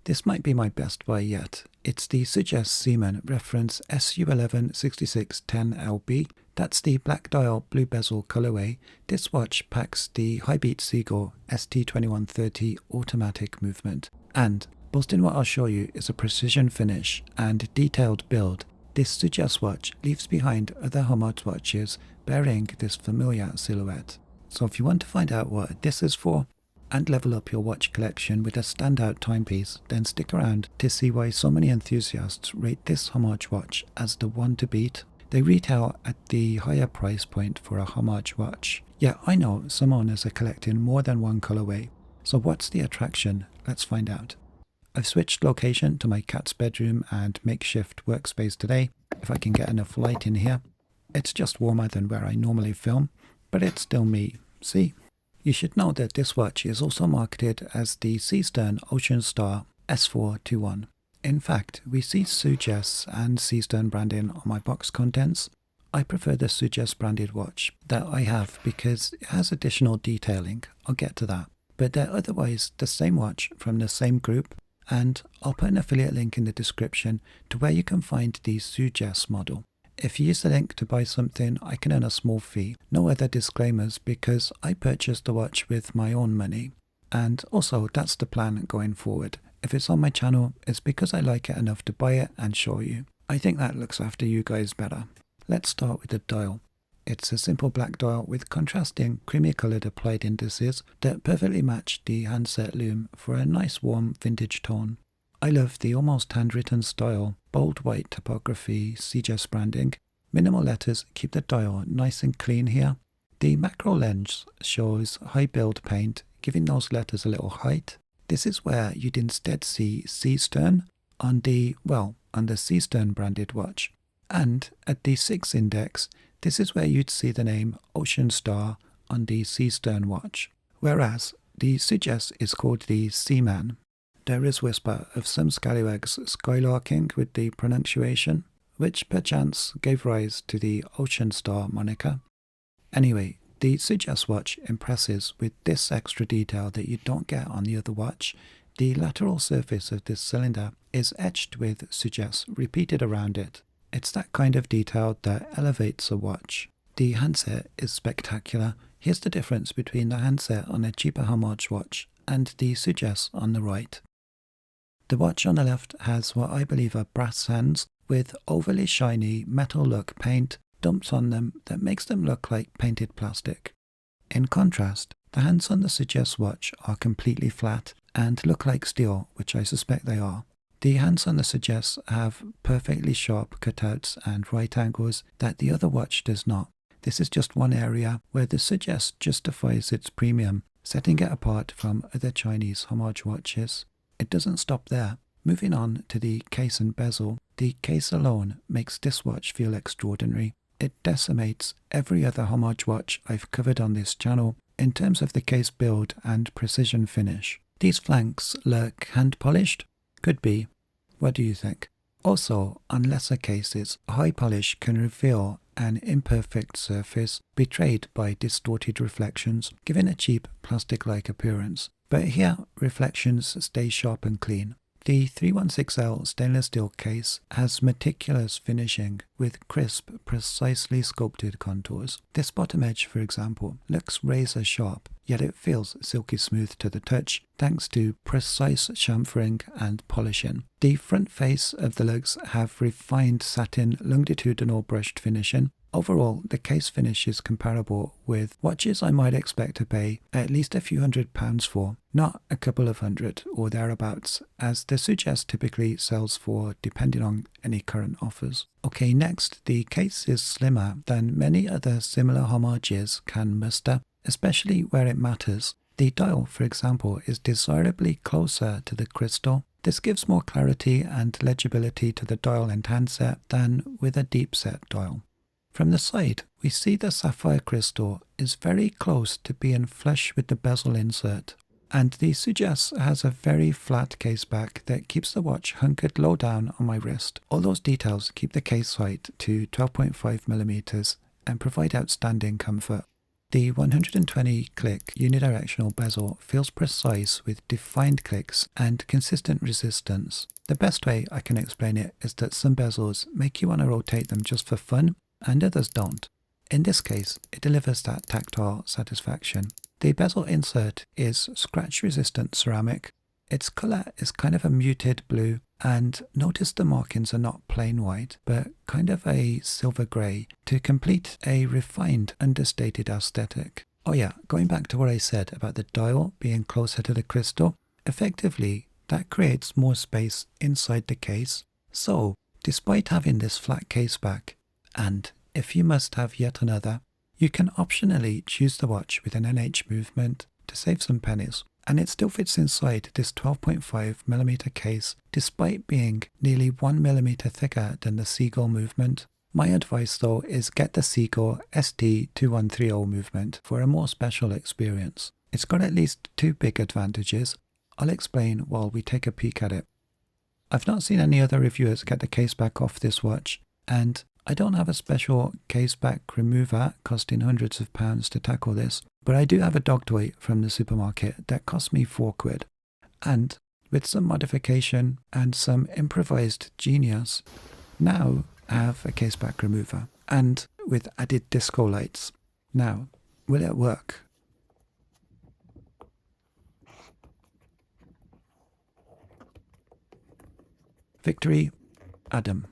This might be my best buy yet. It's the Sugess Seaman reference SU116610LB. That's the black dial blue bezel colorway. This watch packs the high beat SeaGull ST2130 automatic movement. And boasting what I'll show you is a precision finish and detailed build. This Sugess watch leaves behind other Homage watches bearing this familiar silhouette. So if you want to find out what this is for, and level up your watch collection with a standout timepiece, then stick around to see why so many enthusiasts rate this Homage watch as the one to beat. They retail at the higher price point for a Homage watch. Yeah, I know some owners are collecting more than one colorway. So what's the attraction? Let's find out. I've switched location to my cat's bedroom and makeshift workspace today, if I can get enough light in here. It's just warmer than where I normally film, but it's still me, see? You should know that this watch is also marketed as the Seestern Ocean Star S421. In fact, we see Sugess and Seestern branding on my box contents. I prefer the Sugess branded watch that I have because it has additional detailing. I'll get to that. But they're otherwise the same watch from the same group, and I'll put an affiliate link in the description to where you can find the Sugess model. If you use the link to buy something, I can earn a small fee. No other disclaimers because I purchased the watch with my own money. And also, that's the plan going forward. If it's on my channel, it's because I like it enough to buy it and show you. I think that looks after you guys better. Let's start with the dial. It's a simple black dial with contrasting creamy coloured applied indices that perfectly match the handset loom for a nice warm vintage tone. I love the almost handwritten style, bold white typography, Sugess branding. Minimal letters keep the dial nice and clean here. The macro lens shows high build paint, giving those letters a little height. This is where you'd instead see Seestern on the Seestern branded watch. And at the 6 index, this is where you'd see the name Ocean Star on the Seestern watch. Whereas the Sugess is called the Seaman. There is whisper of some scallywags skylarking with the pronunciation, which perchance gave rise to the Ocean Star moniker. Anyway, the Sugess watch impresses with this extra detail that you don't get on the other watch. The lateral surface of this cylinder is etched with Sugess repeated around it. It's that kind of detail that elevates a watch. The handset is spectacular. Here's the difference between the handset on a cheaper Homage watch and the Sugess on the right. The watch on the left has what I believe are brass hands with overly shiny metal look paint dumped on them that makes them look like painted plastic. In contrast, the hands on the Sugess watch are completely flat and look like steel, which I suspect they are. The hands on the Sugess have perfectly sharp cutouts and right angles that the other watch does not. This is just one area where the Sugess justifies its premium, setting it apart from other Chinese Homage watches. It doesn't stop there. Moving on to the case and bezel, the case alone makes this watch feel extraordinary. It decimates every other Homage watch I've covered on this channel in terms of the case build and precision finish. These flanks look hand polished? Could be. What do you think? Also, on lesser cases, high polish can reveal an imperfect surface betrayed by distorted reflections, giving a cheap plastic-like appearance. But here, reflections stay sharp and clean. The 316L stainless steel case has meticulous finishing with crisp, precisely sculpted contours. This bottom edge, for example, looks razor sharp, yet it feels silky smooth to the touch thanks to precise chamfering and polishing. The front face of the lugs have refined satin longitudinal brushed finishing. Overall, the case finish is comparable with watches I might expect to pay at least a few £100s for, not a couple of hundred or thereabouts, as the Sugess typically sells for depending on any current offers. Okay, next, the case is slimmer than many other similar Homages can muster, especially where it matters. The dial, for example, is desirably closer to the crystal. This gives more clarity and legibility to the dial and handset than with a deep set dial. From the side, we see the sapphire crystal is very close to being flush with the bezel insert, and the Sugess has a very flat case back that keeps the watch hunkered low down on my wrist. All those details keep the case height to 12.5mm and provide outstanding comfort. The 120 click unidirectional bezel feels precise with defined clicks and consistent resistance. The best way I can explain it is that some bezels make you want to rotate them just for fun and others don't. In this case, it delivers that tactile satisfaction. The bezel insert is scratch resistant ceramic. Its colour is kind of a muted blue, and notice the markings are not plain white, but kind of a silver grey to complete a refined, understated aesthetic. Oh yeah, going back to what I said about the dial being closer to the crystal, effectively that creates more space inside the case. So, despite having this flat case back, and if you must have yet another, you can optionally choose the watch with an NH movement to save some pennies. And it still fits inside this 12.5mm case, despite being nearly 1mm thicker than the SeaGull movement. My advice though is get the SeaGull ST2130 movement for a more special experience. It's got at least two big advantages. I'll explain while we take a peek at it. I've not seen any other reviewers get the case back off this watch, and I don't have a special case back remover costing hundreds of pounds to tackle this, but I do have a dog toy from the supermarket that cost me £4. And with some modification and some improvised genius, now I have a case back remover and with added disco lights. Now, will it work? Victory, Adam.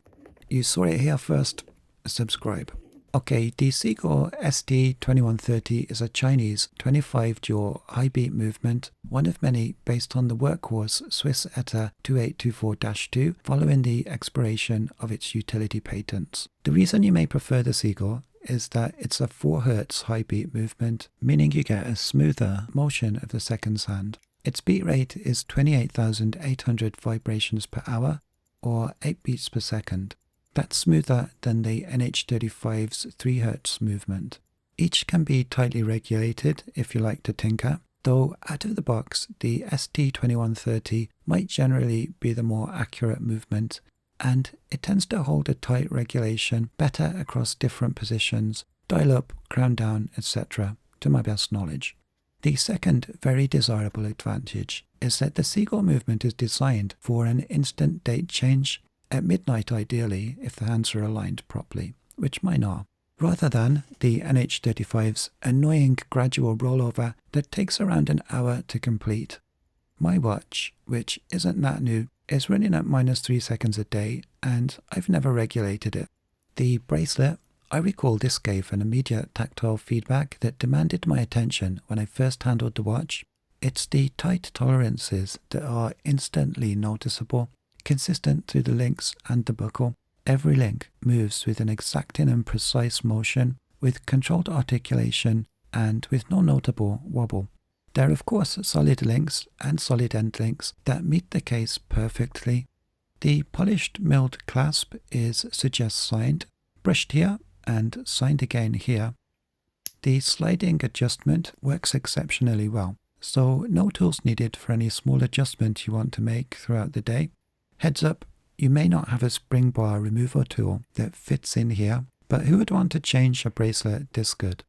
You saw it here first, subscribe. Okay, the SeaGull ST2130 is a Chinese 25-jaw high-beat movement, one of many based on the workhorse Swiss ETA 2824-2 following the expiration of its utility patents. The reason you may prefer the SeaGull is that it's a 4 Hz high-beat movement, meaning you get a smoother motion of the seconds hand. Its beat rate is 28,800 vibrations per hour, or 8 beats per second. That's smoother than the NH35's 3 Hz movement. Each can be tightly regulated if you like to tinker, though out of the box the ST2130 might generally be the more accurate movement, and it tends to hold a tight regulation better across different positions, dial up, crown down, etc., to my best knowledge. The second very desirable advantage is that the SeaGull movement is designed for an instant date change, at midnight ideally if the hands are aligned properly, which mine are, rather than the NH35's annoying gradual rollover that takes around an hour to complete. My watch, which isn't that new, is running at -3 seconds a day, and I've never regulated it. The bracelet, I recall this gave an immediate tactile feedback that demanded my attention when I first handled the watch. It's the tight tolerances that are instantly noticeable, consistent through the links and the buckle. Every link moves with an exacting and precise motion, with controlled articulation and with no notable wobble. There are of course solid links and solid end links that meet the case perfectly. The polished milled clasp is Sugess signed, brushed here and signed again here. The sliding adjustment works exceptionally well, so no tools needed for any small adjustment you want to make throughout the day. Heads up, you may not have a spring bar removal tool that fits in here, but who would want to change a bracelet this good?